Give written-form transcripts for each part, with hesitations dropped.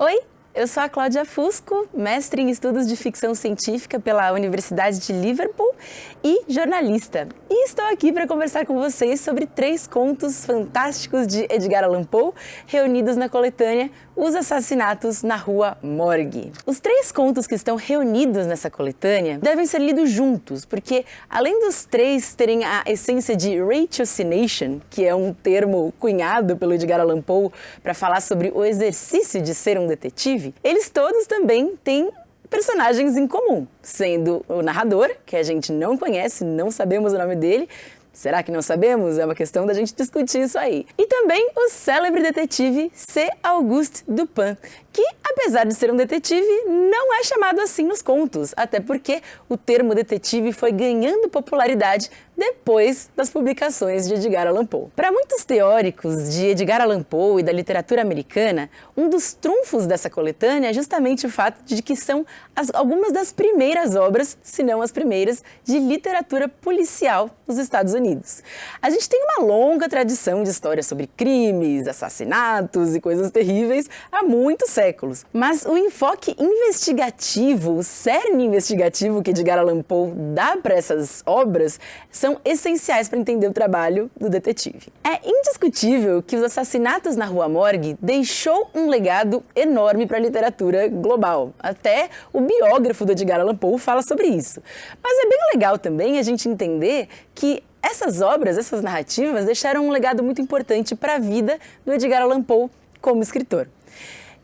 Oi, eu sou a Cláudia Fusco, mestre em estudos de ficção científica pela Universidade de Liverpool e jornalista. E estou aqui para conversar com vocês sobre 3 contos fantásticos de Edgar Allan Poe, reunidos na coletânea Os Assassinatos na Rua Morgue. Os 3 contos que estão reunidos nessa coletânea devem ser lidos juntos, porque além dos 3 terem a essência de ratiocination, que é um termo cunhado pelo Edgar Allan Poe para falar sobre o exercício de ser um detetive, eles todos também têm personagens em comum, sendo o narrador, que a gente não conhece, não sabemos o nome dele. Será que não sabemos? É uma questão da gente discutir isso aí. E também o célebre detetive C. Auguste Dupin, que, apesar de ser um detetive, não é chamado assim nos contos, até porque o termo detetive foi ganhando popularidade depois das publicações de Edgar Allan Poe. Para muitos teóricos de Edgar Allan Poe e da literatura americana, um dos trunfos dessa coletânea é justamente o fato de que são algumas das primeiras obras, se não as primeiras, de literatura policial nos Estados Unidos. A gente tem uma longa tradição de histórias sobre crimes, assassinatos e coisas terríveis há muitos séculos. Mas o enfoque investigativo, o cerne investigativo que Edgar Allan Poe dá para essas obras são essenciais para entender o trabalho do detetive. É indiscutível que Os Assassinatos na Rua Morgue deixou um legado enorme para a literatura global. Até o biógrafo do Edgar Allan Poe fala sobre isso. Mas é bem legal também a gente entender que essas obras, essas narrativas, deixaram um legado muito importante para a vida do Edgar Allan Poe como escritor.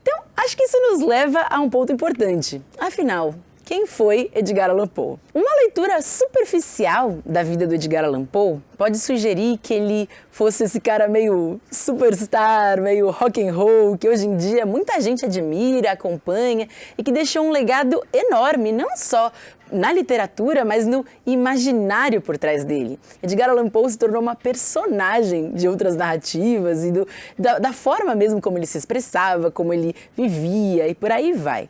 Então, acho que isso nos leva a um ponto importante. Afinal, quem foi Edgar Allan Poe? Uma leitura superficial da vida do Edgar Allan Poe pode sugerir que ele fosse esse cara meio superstar, meio rock and roll, que hoje em dia muita gente admira, acompanha e que deixou um legado enorme, não só na literatura, mas no imaginário por trás dele. Edgar Allan Poe se tornou uma personagem de outras narrativas e da forma mesmo como ele se expressava, como ele vivia e por aí vai.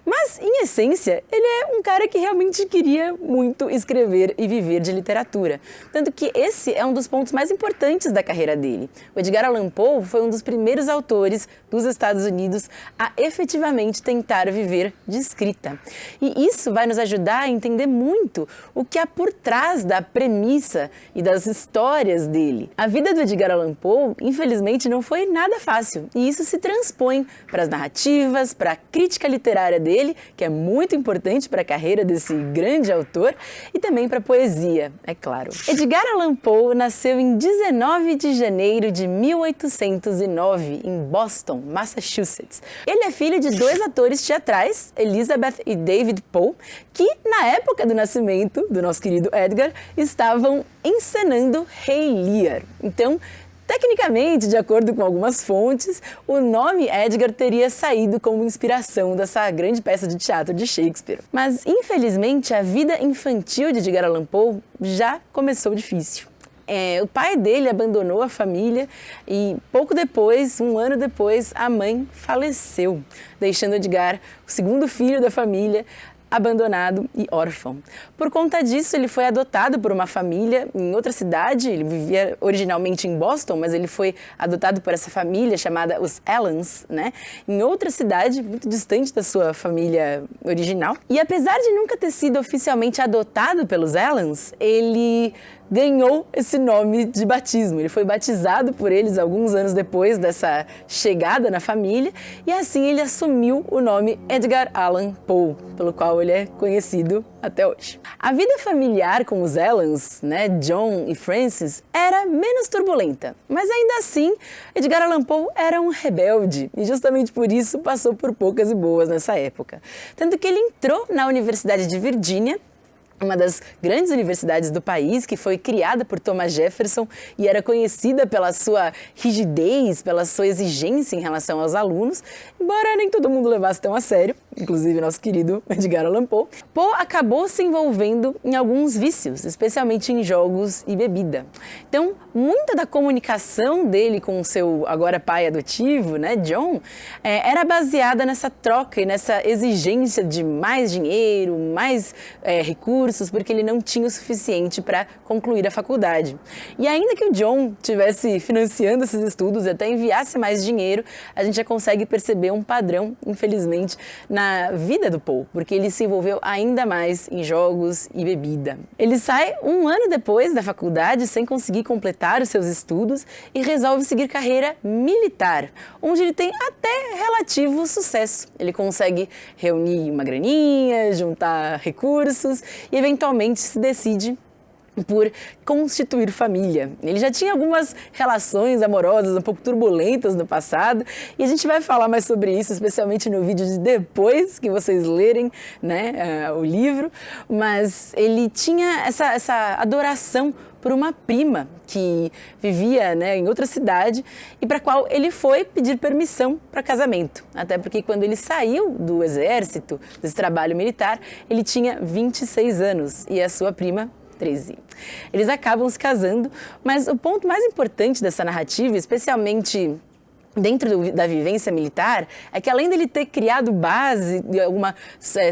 Mas, em essência, ele é um cara que realmente queria muito escrever e viver de literatura. Tanto que esse é um dos pontos mais importantes da carreira dele. O Edgar Allan Poe foi um dos primeiros autores dos Estados Unidos a efetivamente tentar viver de escrita. E isso vai nos ajudar a entender muito o que há por trás da premissa e das histórias dele. A vida do Edgar Allan Poe, infelizmente, não foi nada fácil. E isso se transpõe para as narrativas, para a crítica literária dele, que é muito importante para a carreira desse grande autor, e também para a poesia, é claro. Edgar Allan Poe nasceu em 19 de janeiro de 1809, em Boston, Massachusetts. Ele é filho de 2 atores teatrais, Elizabeth e David Poe, que na época do nascimento do nosso querido Edgar, estavam encenando Rei Lear. Então, tecnicamente, de acordo com algumas fontes, o nome Edgar teria saído como inspiração dessa grande peça de teatro de Shakespeare. Mas, infelizmente, a vida infantil de Edgar Allan Poe já começou difícil. O pai dele abandonou a família e pouco depois, um ano depois, a mãe faleceu, deixando Edgar, o segundo filho da família, abandonado e órfão. Por conta disso, ele foi adotado por uma família em outra cidade. Ele vivia originalmente em Boston, mas ele foi adotado por essa família chamada os Allens, né? Em outra cidade, muito distante da sua família original. E apesar de nunca ter sido oficialmente adotado pelos Allens, ele ganhou esse nome de batismo. Ele foi batizado por eles alguns anos depois dessa chegada na família e assim ele assumiu o nome Edgar Allan Poe, pelo qual ele é conhecido até hoje. A vida familiar com os Allens, né, John e Frances, era menos turbulenta, mas ainda assim Edgar Allan Poe era um rebelde e justamente por isso passou por poucas e boas nessa época. Tanto que ele entrou na Universidade de Virgínia, uma das grandes universidades do país, que foi criada por Thomas Jefferson e era conhecida pela sua rigidez, pela sua exigência em relação aos alunos, embora nem todo mundo levasse tão a sério. inclusive nosso querido Edgar Allan Poe, Poe acabou se envolvendo em alguns vícios, especialmente em jogos e bebida. Então, muita da comunicação dele com o seu agora pai adotivo, né, John, era baseada nessa troca e nessa exigência de mais dinheiro, mais recursos, porque ele não tinha o suficiente para concluir a faculdade. E ainda que o John estivesse financiando esses estudos e até enviasse mais dinheiro, a gente já consegue perceber um padrão, infelizmente, na vida do Poe, porque ele se envolveu ainda mais em jogos e bebida. Ele sai um ano depois da faculdade sem conseguir completar os seus estudos e resolve seguir carreira militar, onde ele tem até relativo sucesso. Ele consegue reunir uma graninha, juntar recursos e eventualmente se decide por constituir família. Ele já tinha algumas relações amorosas um pouco turbulentas no passado e a gente vai falar mais sobre isso, especialmente no vídeo de depois que vocês lerem, né, o livro, mas ele tinha essa adoração por uma prima que vivia, né, em outra cidade e para a qual ele foi pedir permissão para casamento. Até porque quando ele saiu do exército, desse trabalho militar, ele tinha 26 anos e a sua prima 13. Eles acabam se casando, mas o ponto mais importante dessa narrativa, especialmente dentro da vivência militar, é que além dele ter criado base de alguma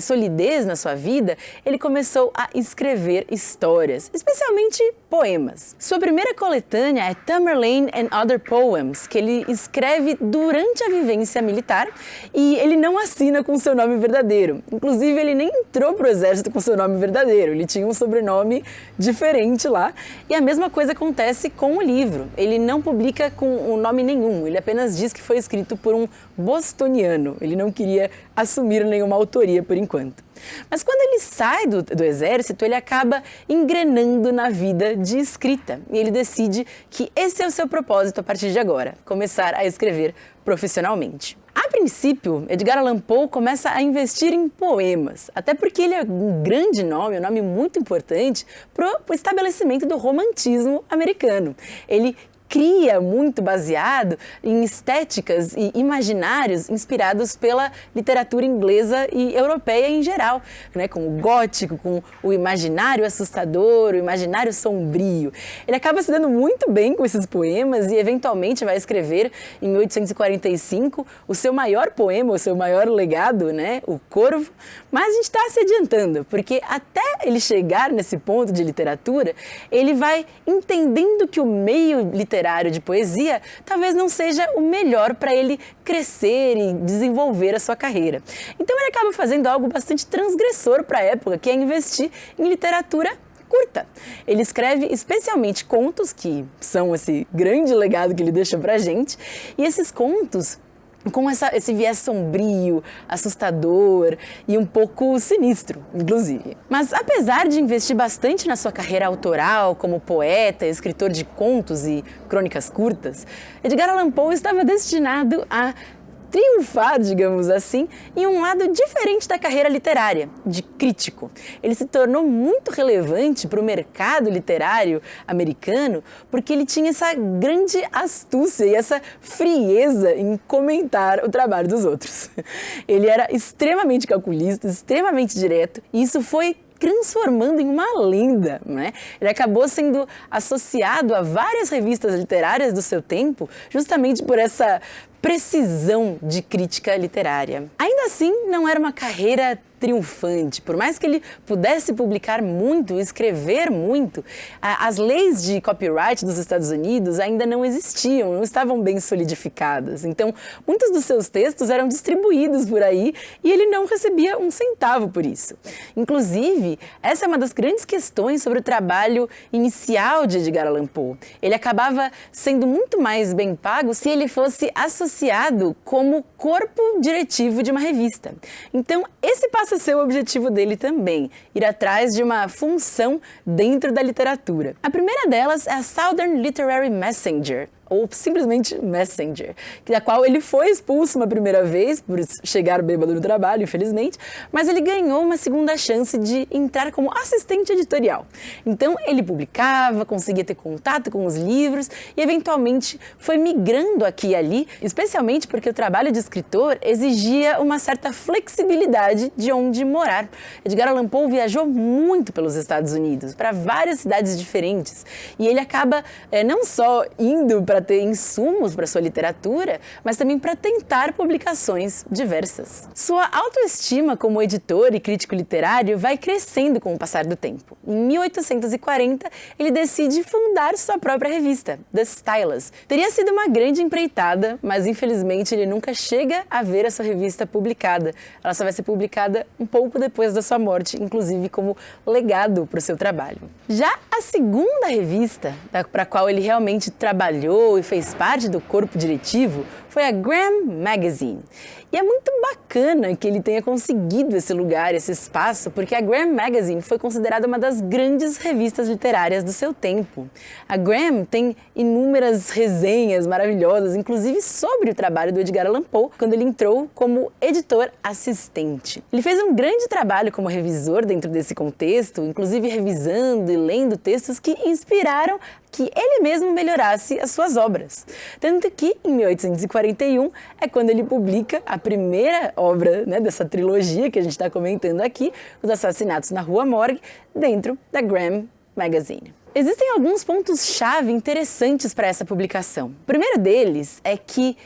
solidez na sua vida, ele começou a escrever histórias, especialmente poemas. Sua primeira coletânea é Tamerlane and Other Poems, que ele escreve durante a vivência militar e ele não assina com seu nome verdadeiro. Inclusive, ele nem entrou para o exército com seu nome verdadeiro, ele tinha um sobrenome diferente lá. E a mesma coisa acontece com o livro. Ele não publica com um nome nenhum, ele apenas diz que foi escrito por um bostoniano. Ele não queria assumir nenhuma autoria por enquanto. Mas quando ele sai do exército, ele acaba engrenando na vida de escrita. E ele decide que esse é o seu propósito a partir de agora, começar a escrever profissionalmente. A princípio, Edgar Allan Poe começa a investir em poemas, até porque ele é um grande nome, um nome muito importante para o estabelecimento do romantismo americano. Ele cria muito baseado em estéticas e imaginários inspirados pela literatura inglesa e europeia em geral, né? Com o gótico, com o imaginário assustador, o imaginário sombrio. Ele acaba se dando muito bem com esses poemas e eventualmente vai escrever, em 1845, o seu maior poema, o seu maior legado, né? O Corvo. Mas a gente está se adiantando, porque até ele chegar nesse ponto de literatura, ele vai entendendo que o meio literário de poesia talvez não seja o melhor para ele crescer e desenvolver a sua carreira. Então ele acaba fazendo algo bastante transgressor para a época, que é investir em literatura curta. Ele escreve especialmente contos, que são esse grande legado que ele deixa pra gente, e esses contos com esse viés sombrio, assustador e um pouco sinistro, inclusive. Mas apesar de investir bastante na sua carreira autoral como poeta, escritor de contos e crônicas curtas, Edgar Allan Poe estava destinado a triunfar, digamos assim, em um lado diferente da carreira literária, de crítico. Ele se tornou muito relevante para o mercado literário americano porque ele tinha essa grande astúcia e essa frieza em comentar o trabalho dos outros. Ele era extremamente calculista, extremamente direto, e isso foi transformando em uma lenda, né? Ele acabou sendo associado a várias revistas literárias do seu tempo, justamente por essa precisão de crítica literária. Ainda assim, não era uma carreira triunfante. Por mais que ele pudesse publicar muito, escrever muito, as leis de copyright dos Estados Unidos ainda não existiam, não estavam bem solidificadas. Então, muitos dos seus textos eram distribuídos por aí e ele não recebia um centavo por isso. Inclusive, essa é uma das grandes questões sobre o trabalho inicial de Edgar Allan Poe. Ele acabava sendo muito mais bem pago se ele fosse associado como corpo diretivo de uma revista. Então, esse passa a ser o objetivo dele também, ir atrás de uma função dentro da literatura. A primeira delas é a Southern Literary Messenger, ou simplesmente Messenger, da qual ele foi expulso uma primeira vez por chegar bêbado no trabalho, infelizmente, mas ele ganhou uma segunda chance de entrar como assistente editorial. Então ele publicava, conseguia ter contato com os livros e eventualmente foi migrando aqui e ali, especialmente porque o trabalho de escritor exigia uma certa flexibilidade de onde morar. Edgar Allan Poe viajou muito pelos Estados Unidos, para várias cidades diferentes, e ele acaba não só indo para ter insumos para sua literatura, mas também para tentar publicações diversas. Sua autoestima como editor e crítico literário vai crescendo com o passar do tempo. Em 1840, ele decide fundar sua própria revista, The Stylus. Teria sido uma grande empreitada, mas infelizmente ele nunca chega a ver a sua revista publicada. Ela só vai ser publicada um pouco depois da sua morte, inclusive como legado para o seu trabalho. Já a segunda revista, para a qual ele realmente trabalhou e fez parte do corpo diretivo, foi a Graham Magazine. E é muito bacana que ele tenha conseguido esse lugar, esse espaço, porque a Graham Magazine foi considerada uma das grandes revistas literárias do seu tempo. A Graham tem inúmeras resenhas maravilhosas, inclusive sobre o trabalho do Edgar Allan Poe, quando ele entrou como editor assistente. Ele fez um grande trabalho como revisor dentro desse contexto, inclusive revisando e lendo textos que inspiraram que ele mesmo melhorasse as suas obras. Tanto que, em 1841, é quando ele publica a primeira obra, dessa trilogia que a gente está comentando aqui, Os Assassinatos na Rua Morgue, dentro da Graham Magazine. Existem alguns pontos-chave interessantes para essa publicação. O primeiro deles é que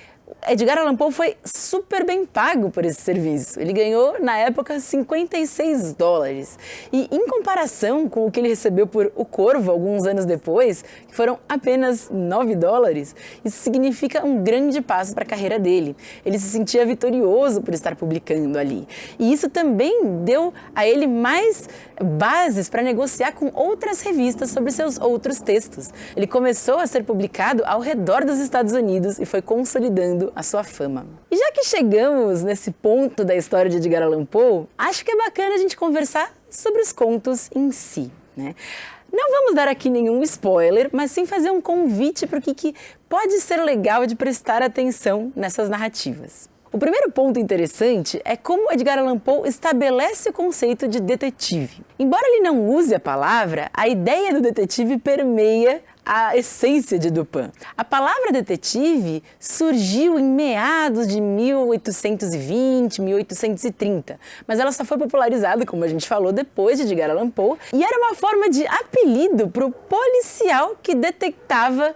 Edgar Allan Poe foi super bem pago por esse serviço. Ele ganhou, na época, $56. E, em comparação com o que ele recebeu por O Corvo, alguns anos depois, que foram apenas $9, isso significa um grande passo para a carreira dele. Ele se sentia vitorioso por estar publicando ali. E isso também deu a ele mais bases para negociar com outras revistas sobre seus outros textos. Ele começou a ser publicado ao redor dos Estados Unidos e foi consolidando a sua fama. E já que chegamos nesse ponto da história de Edgar Allan Poe, acho que é bacana a gente conversar sobre os contos em si, Não vamos dar aqui nenhum spoiler, mas sim fazer um convite para o que pode ser legal de prestar atenção nessas narrativas. O primeiro ponto interessante é como Edgar Allan Poe estabelece o conceito de detetive. Embora ele não use a palavra, a ideia do detetive permeia a essência de Dupin. A palavra detetive surgiu em meados de 1820, 1830, mas ela só foi popularizada, como a gente falou, depois de Edgar Allan Poe, e era uma forma de apelido para o policial que detectava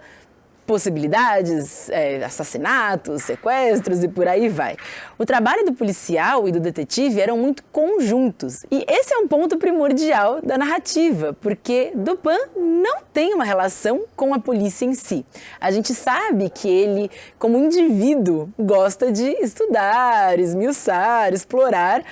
possibilidades, assassinatos, sequestros e por aí vai. O trabalho do policial e do detetive eram muito conjuntos. E esse é um ponto primordial da narrativa, porque Dupin não tem uma relação com a polícia em si. A gente sabe que ele, como indivíduo, gosta de estudar, esmiuçar, explorar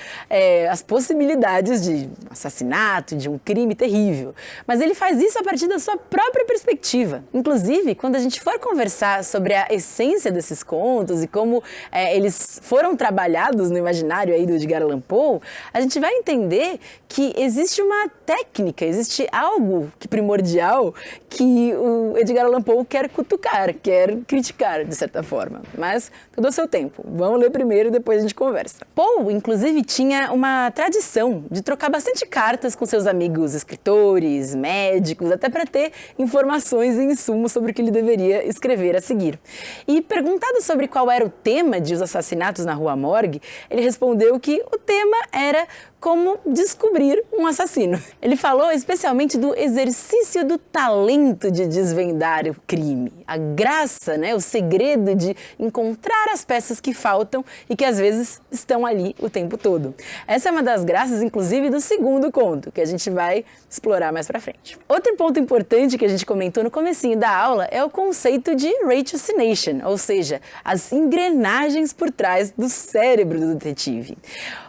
as possibilidades de assassinato, de um crime terrível. Mas ele faz isso a partir da sua própria perspectiva. Inclusive, quando a gente for conversar sobre a essência desses contos e como eles foram trabalhados no imaginário aí do Edgar Allan Poe, a gente vai entender que existe uma técnica, existe algo primordial que o Edgar Allan Poe quer cutucar, quer criticar, de certa forma. Mas tudo ao seu tempo. Vamos ler primeiro e depois a gente conversa. Poe, inclusive, tinha uma tradição de trocar bastante cartas com seus amigos escritores, médicos, até para ter informações e insumos sobre o que ele deveria escrever a seguir. E perguntado sobre qual era o tema de Os Assassinatos na Rua Morgue, ele respondeu que o tema era como descobrir um assassino. Ele falou especialmente do exercício do talento de desvendar o crime, a graça, o segredo de encontrar as peças que faltam e que às vezes estão ali o tempo todo. Essa é uma das graças, inclusive, do segundo conto, que a gente vai explorar mais pra frente. Outro ponto importante que a gente comentou no comecinho da aula é o conceito de ratiocination, ou seja, as engrenagens por trás do cérebro do detetive.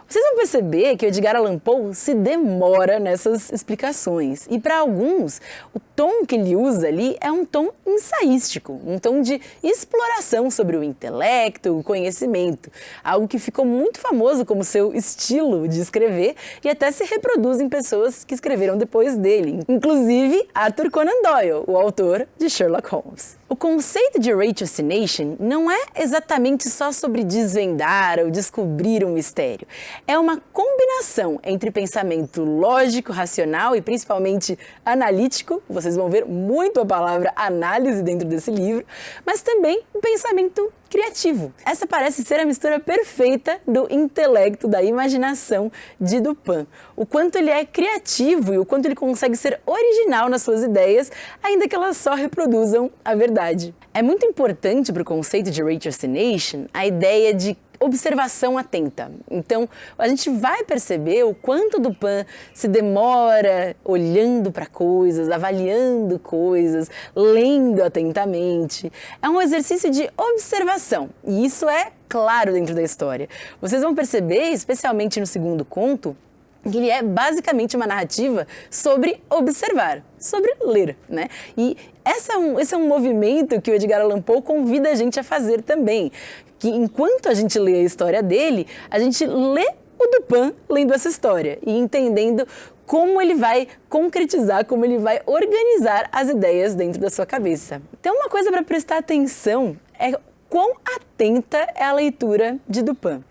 Vocês vão perceber que o Edgar Allan Poe se demora nessas explicações. E para alguns, o tom que ele usa ali é um tom ensaístico, um tom de exploração sobre o intelecto, o conhecimento. Algo que ficou muito famoso como seu estilo de escrever e até se reproduz em pessoas que escreveram depois dele. Inclusive Arthur Conan Doyle, o autor de Sherlock Holmes. O conceito de ratiocination não é exatamente só sobre desvendar ou descobrir um mistério. É uma combinação entre pensamento lógico, racional e principalmente analítico, vocês vão ver muito a palavra análise dentro desse livro, mas também um pensamento criativo. Essa parece ser a mistura perfeita do intelecto, da imaginação de Dupin. O quanto ele é criativo e o quanto ele consegue ser original nas suas ideias, ainda que elas só reproduzam a verdade. É muito importante para o conceito de ratiocination a ideia de observação atenta. Então, a gente vai perceber o quanto Dupin se demora olhando para coisas, avaliando coisas, lendo atentamente. É um exercício de observação e isso é claro dentro da história. Vocês vão perceber, especialmente no segundo conto, que ele é basicamente uma narrativa sobre observar, sobre ler, né? E esse é um movimento que o Edgar Allan Poe convida a gente a fazer também, que enquanto a gente lê a história dele, a gente lê o Dupin lendo essa história e entendendo como ele vai concretizar, como ele vai organizar as ideias dentro da sua cabeça. Então, uma coisa para prestar atenção é quão atenta é a leitura de Dupin.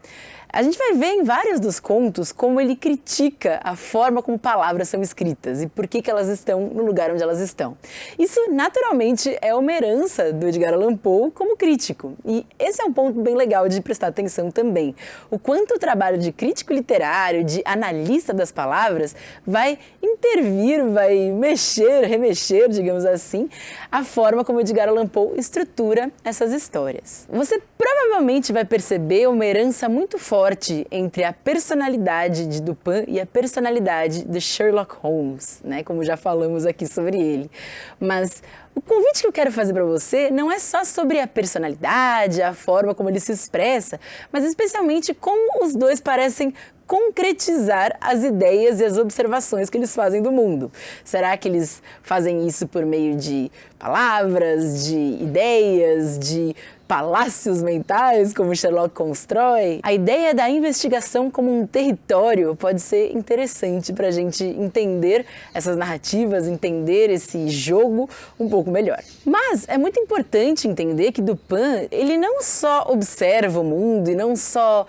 A gente vai ver em vários dos contos como ele critica a forma como palavras são escritas e por que elas estão no lugar onde elas estão. Isso, naturalmente, é uma herança do Edgar Allan Poe como crítico. E esse é um ponto bem legal de prestar atenção também. O quanto o trabalho de crítico literário, de analista das palavras, vai intervir, vai mexer, remexer, digamos assim, a forma como Edgar Allan Poe estrutura essas histórias. Você provavelmente vai perceber uma herança muito forte entre a personalidade de Dupin e a personalidade de Sherlock Holmes, né? Como já falamos aqui sobre ele. Mas o convite que eu quero fazer para você não é só sobre a personalidade, a forma como ele se expressa, mas especialmente como os dois parecem concretizar as ideias e as observações que eles fazem do mundo. Será que eles fazem isso por meio de palavras, de ideias, de palácios mentais, como Sherlock constrói? A ideia da investigação como um território pode ser interessante para a gente entender essas narrativas, entender esse jogo um pouco melhor. Mas é muito importante entender que Dupin, ele não só observa o mundo e não só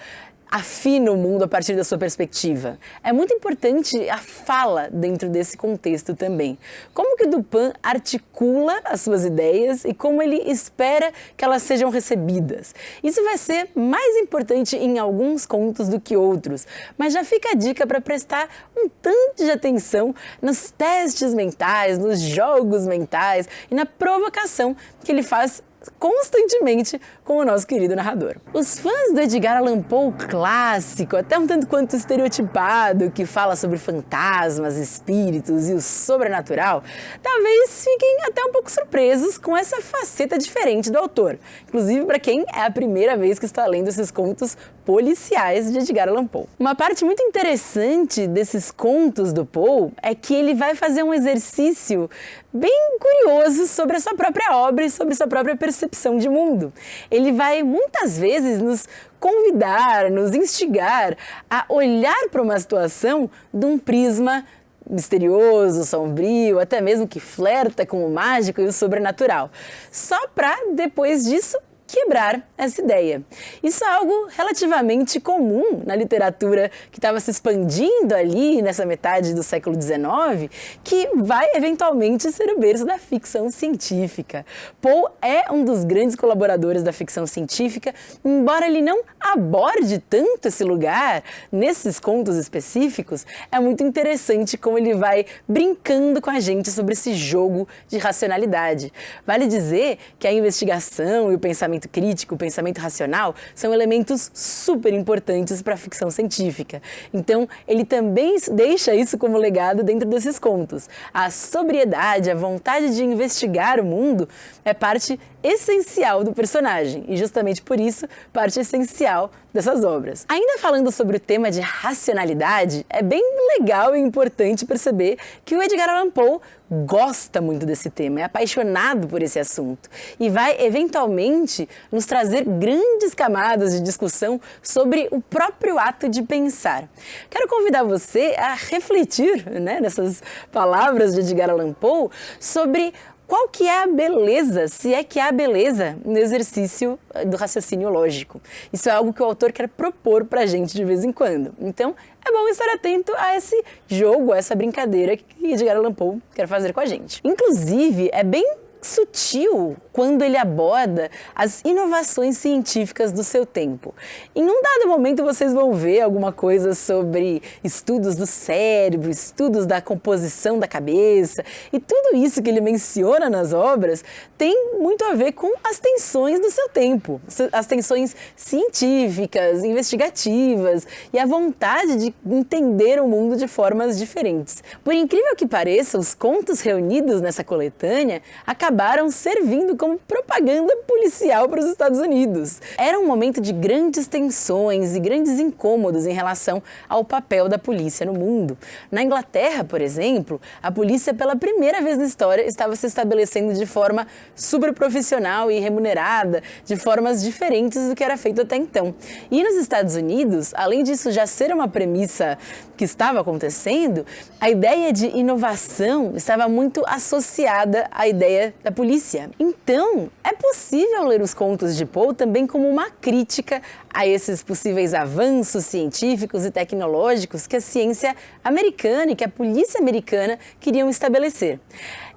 afina o mundo a partir da sua perspectiva. É muito importante a fala dentro desse contexto também. Como que Dupin articula as suas ideias e como ele espera que elas sejam recebidas. Isso vai ser mais importante em alguns contos do que outros, mas já fica a dica para prestar um tanto de atenção nos testes mentais, nos jogos mentais e na provocação que ele faz constantemente com o nosso querido narrador. Os fãs do Edgar Allan Poe clássico, até um tanto quanto estereotipado, que fala sobre fantasmas, espíritos e o sobrenatural, talvez fiquem até um pouco surpresos com essa faceta diferente do autor, inclusive para quem é a primeira vez que está lendo esses contos policiais de Edgar Allan Poe. Uma parte muito interessante desses contos do Poe é que ele vai fazer um exercício bem curioso sobre a sua própria obra e sobre a sua própria percepção de mundo. Ele vai muitas vezes nos convidar, nos instigar a olhar para uma situação de um prisma misterioso, sombrio, até mesmo que flerta com o mágico e o sobrenatural, só para depois disso quebrar essa ideia. Isso é algo relativamente comum na literatura que estava se expandindo ali nessa metade do século XIX, que vai eventualmente ser o berço da ficção científica. Poe é um dos grandes colaboradores da ficção científica, embora ele não aborde tanto esse lugar nesses contos específicos, é muito interessante como ele vai brincando com a gente sobre esse jogo de racionalidade. Vale dizer que a investigação e o pensamento crítico, o pensamento racional, são elementos super importantes para a ficção científica. Então, ele também deixa isso como legado dentro desses contos. A sobriedade, a vontade de investigar o mundo é parte essencial do personagem e justamente por isso parte essencial dessas obras. Ainda falando sobre o tema de racionalidade, é bem legal e importante perceber que o Edgar Allan Poe gosta muito desse tema, é apaixonado por esse assunto e vai eventualmente nos trazer grandes camadas de discussão sobre o próprio ato de pensar. Quero convidar você a refletir, nessas palavras de Edgar Allan Poe sobre qual que é a beleza, se é que há beleza, no exercício do raciocínio lógico? Isso é algo que o autor quer propor pra gente de vez em quando. Então, é bom estar atento a esse jogo, a essa brincadeira que Edgar Allan Poe quer fazer com a gente. Inclusive, é bem sutil quando ele aborda as inovações científicas do seu tempo. Em um dado momento vocês vão ver alguma coisa sobre estudos do cérebro, estudos da composição da cabeça, e tudo isso que ele menciona nas obras tem muito a ver com as tensões do seu tempo, as tensões científicas, investigativas e a vontade de entender o mundo de formas diferentes. Por incrível que pareça, os contos reunidos nessa coletânea acabaram servindo como propaganda policial para os Estados Unidos. Era um momento de grandes tensões e grandes incômodos em relação ao papel da polícia no mundo. Na Inglaterra, por exemplo, a polícia pela primeira vez na história estava se estabelecendo de forma super profissional e remunerada, de formas diferentes do que era feito até então. E nos Estados Unidos, além disso já ser uma premissa que estava acontecendo, a ideia de inovação estava muito associada à ideia da polícia. Então, é possível ler os contos de Poe também como uma crítica a esses possíveis avanços científicos e tecnológicos que a ciência americana e que a polícia americana queriam estabelecer.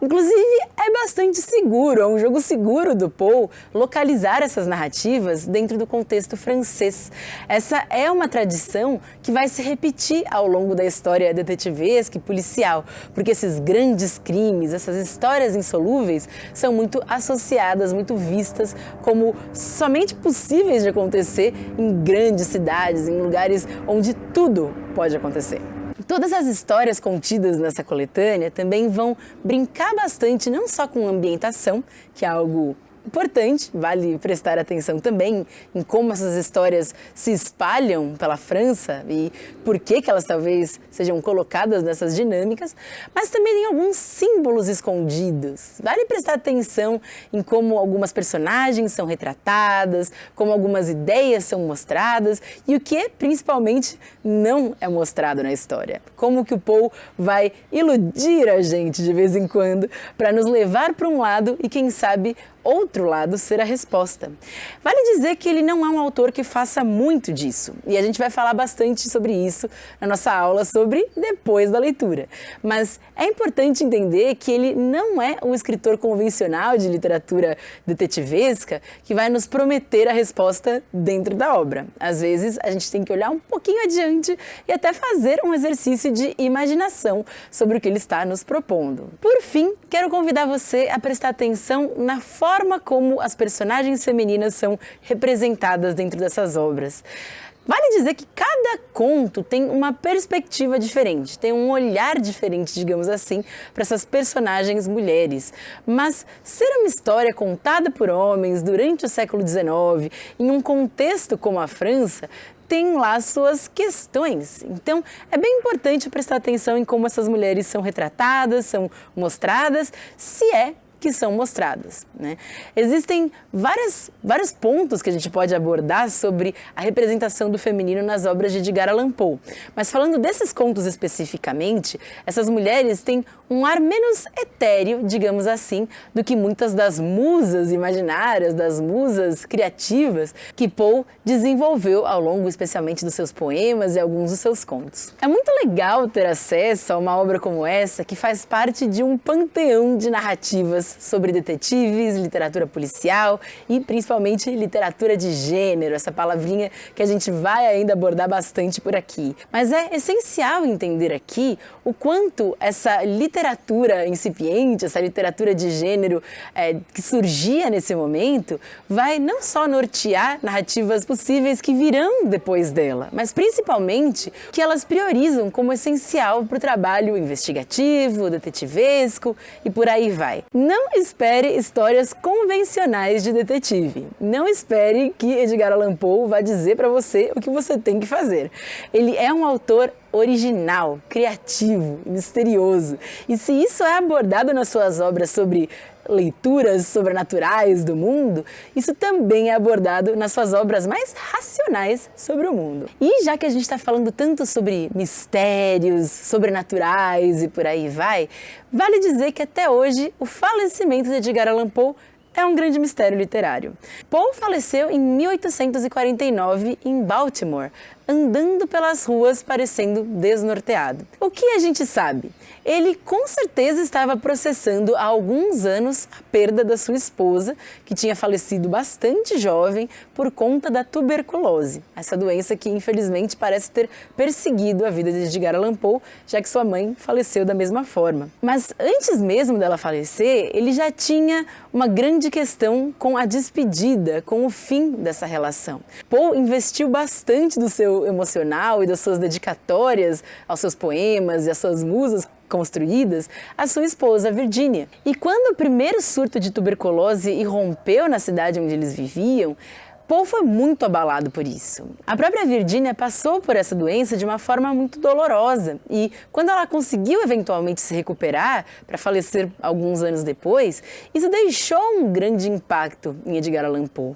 Inclusive, é bastante seguro, é um jogo seguro do Poe localizar essas narrativas dentro do contexto francês. Essa é uma tradição que vai se repetir ao longo da história detetivesca e policial, porque esses grandes crimes, essas histórias insolúveis, são muito associadas, muito vistas como somente possíveis de acontecer em grandes cidades, em lugares onde tudo pode acontecer. Todas as histórias contidas nessa coletânea também vão brincar bastante não só com ambientação, que é algo importante, vale prestar atenção também em como essas histórias se espalham pela França e por que elas talvez sejam colocadas nessas dinâmicas, mas também tem alguns símbolos escondidos. Vale prestar atenção em como algumas personagens são retratadas, como algumas ideias são mostradas e o que principalmente não é mostrado na história. Como que o Poe vai iludir a gente de vez em quando para nos levar para um lado e quem sabe outro lado ser a resposta. Vale dizer que ele não é um autor que faça muito disso, e a gente vai falar bastante sobre isso na nossa aula sobre depois da leitura. Mas é importante entender que ele não é um escritor convencional de literatura detetivesca que vai nos prometer a resposta dentro da obra. Às vezes a gente tem que olhar um pouquinho adiante e até fazer um exercício de imaginação sobre o que ele está nos propondo. Por fim, quero convidar você a prestar atenção na forma como as personagens femininas são representadas dentro dessas obras. Vale dizer que cada conto tem uma perspectiva diferente, tem um olhar diferente, digamos assim, para essas personagens mulheres. Mas ser uma história contada por homens durante o século XIX, em um contexto como a França, tem lá suas questões. Então, é bem importante prestar atenção em como essas mulheres são retratadas, são mostradas, se é que são mostradas, né? Existem vários pontos que a gente pode abordar sobre a representação do feminino nas obras de Edgar Allan Poe. Mas falando desses contos especificamente, essas mulheres têm um ar menos etéreo, digamos assim, do que muitas das musas imaginárias, das musas criativas que Poe desenvolveu ao longo, especialmente dos seus poemas e alguns dos seus contos. É muito legal ter acesso a uma obra como essa, que faz parte de um panteão de narrativas sobre detetives, literatura policial e principalmente literatura de gênero, essa palavrinha que a gente vai ainda abordar bastante por aqui. Mas é essencial entender aqui o quanto essa literatura incipiente, essa literatura de gênero que surgia nesse momento, vai não só nortear narrativas possíveis que virão depois dela, mas principalmente que elas priorizam como essencial para o trabalho investigativo, detetivesco e por aí vai. Não espere histórias convencionais de detetive. Não espere que Edgar Allan Poe vá dizer para você o que você tem que fazer. Ele é um autor original, criativo, misterioso. E se isso é abordado nas suas obras sobre leituras sobrenaturais do mundo, isso também é abordado nas suas obras mais racionais sobre o mundo. E já que a gente está falando tanto sobre mistérios sobrenaturais e por aí vai, vale dizer que até hoje o falecimento de Edgar Allan Poe é um grande mistério literário. Poe faleceu em 1849 em Baltimore, andando pelas ruas parecendo desnorteado. O que a gente sabe? Ele com certeza estava processando há alguns anos a perda da sua esposa, que tinha falecido bastante jovem por conta da tuberculose, essa doença que infelizmente parece ter perseguido a vida de Edgar Allan Poe, já que sua mãe faleceu da mesma forma. Mas antes mesmo dela falecer, ele já tinha uma grande questão com a despedida, com o fim dessa relação. Poe investiu bastante do seu emocional e das suas dedicatórias aos seus poemas e às suas musas construídas à sua esposa, Virginia. E quando o primeiro surto de tuberculose irrompeu na cidade onde eles viviam, Poe foi muito abalado por isso. A própria Virginia passou por essa doença de uma forma muito dolorosa e, quando ela conseguiu eventualmente se recuperar para falecer alguns anos depois, isso deixou um grande impacto em Edgar Allan Poe.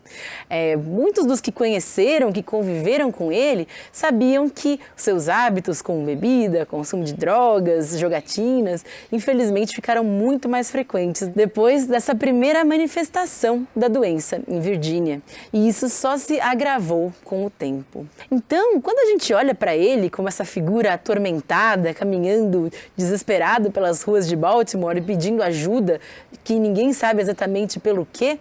Muitos dos que conheceram, que conviveram com ele, sabiam que os seus hábitos com bebida, consumo de drogas, jogatinas, infelizmente ficaram muito mais frequentes depois dessa primeira manifestação da doença em Virginia. E isso só se agravou com o tempo. Então, quando a gente olha para ele como essa figura atormentada, caminhando desesperado pelas ruas de Baltimore e pedindo ajuda, que ninguém sabe exatamente pelo quê,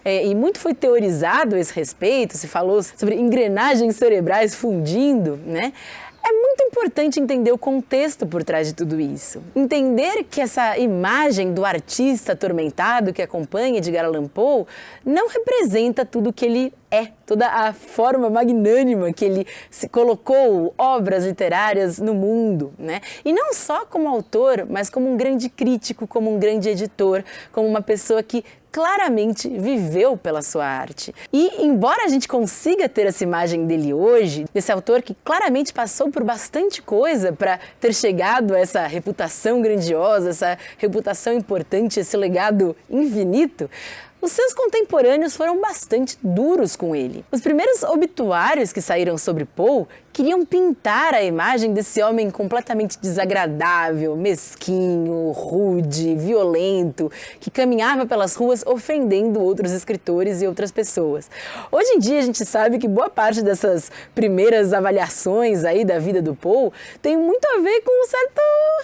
e muito foi teorizado a esse respeito, se falou sobre engrenagens cerebrais fundindo, né? É muito importante entender o contexto por trás de tudo isso. Entender que essa imagem do artista atormentado que acompanha Edgar Allan Poe não representa tudo que ele é, toda a forma magnânima que ele se colocou obras literárias no mundo, né? E não só como autor, mas como um grande crítico, como um grande editor, como uma pessoa que claramente viveu pela sua arte. E embora a gente consiga ter essa imagem dele hoje, desse autor que claramente passou por bastante coisa para ter chegado a essa reputação grandiosa, essa reputação importante, esse legado infinito, os seus contemporâneos foram bastante duros com ele. Os primeiros obituários que saíram sobre Poe queriam pintar a imagem desse homem completamente desagradável, mesquinho, rude, violento, que caminhava pelas ruas ofendendo outros escritores e outras pessoas. Hoje em dia a gente sabe que boa parte dessas primeiras avaliações aí da vida do Poe tem muito a ver com um certo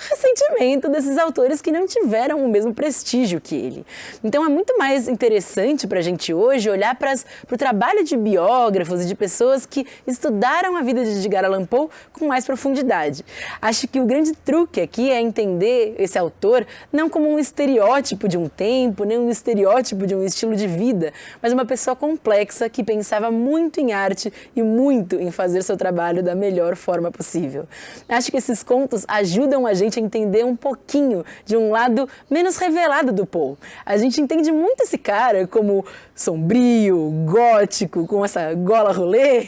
ressentimento desses autores que não tiveram o mesmo prestígio que ele. Então é muito mais interessante para a gente hoje olhar para o trabalho de biógrafos e de pessoas que estudaram a vida de Edgar Allan Poe com mais profundidade. Acho que o grande truque aqui é entender esse autor não como um estereótipo de um tempo, nem um estereótipo de um estilo de vida, mas uma pessoa complexa que pensava muito em arte e muito em fazer seu trabalho da melhor forma possível. Acho que esses contos ajudam a gente a entender um pouquinho de um lado menos revelado do Poe. A gente entende muito esse cara como sombrio, gótico, com essa gola rolê,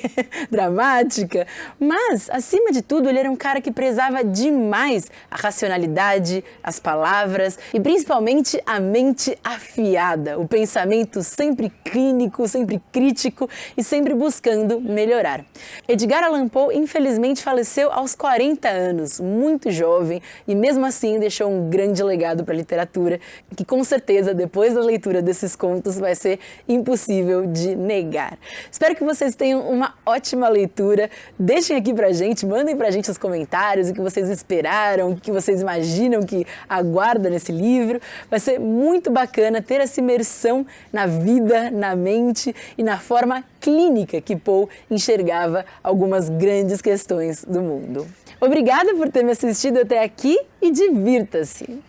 dramática, mas, acima de tudo, ele era um cara que prezava demais a racionalidade, as palavras e, principalmente, a mente afiada, o pensamento sempre clínico, sempre crítico e sempre buscando melhorar. Edgar Allan Poe, infelizmente, faleceu aos 40 anos, muito jovem, e mesmo assim deixou um grande legado para a literatura, que com certeza, depois da leitura desses contos, vai ser impossível de negar. Espero que vocês tenham uma ótima leitura. Deixem aqui pra gente, mandem pra gente os comentários, o que vocês esperaram, o que vocês imaginam que aguarda nesse livro. Vai ser muito bacana ter essa imersão na vida, na mente e na forma clínica que Poe enxergava algumas grandes questões do mundo. Obrigada por ter me assistido até aqui e divirta-se!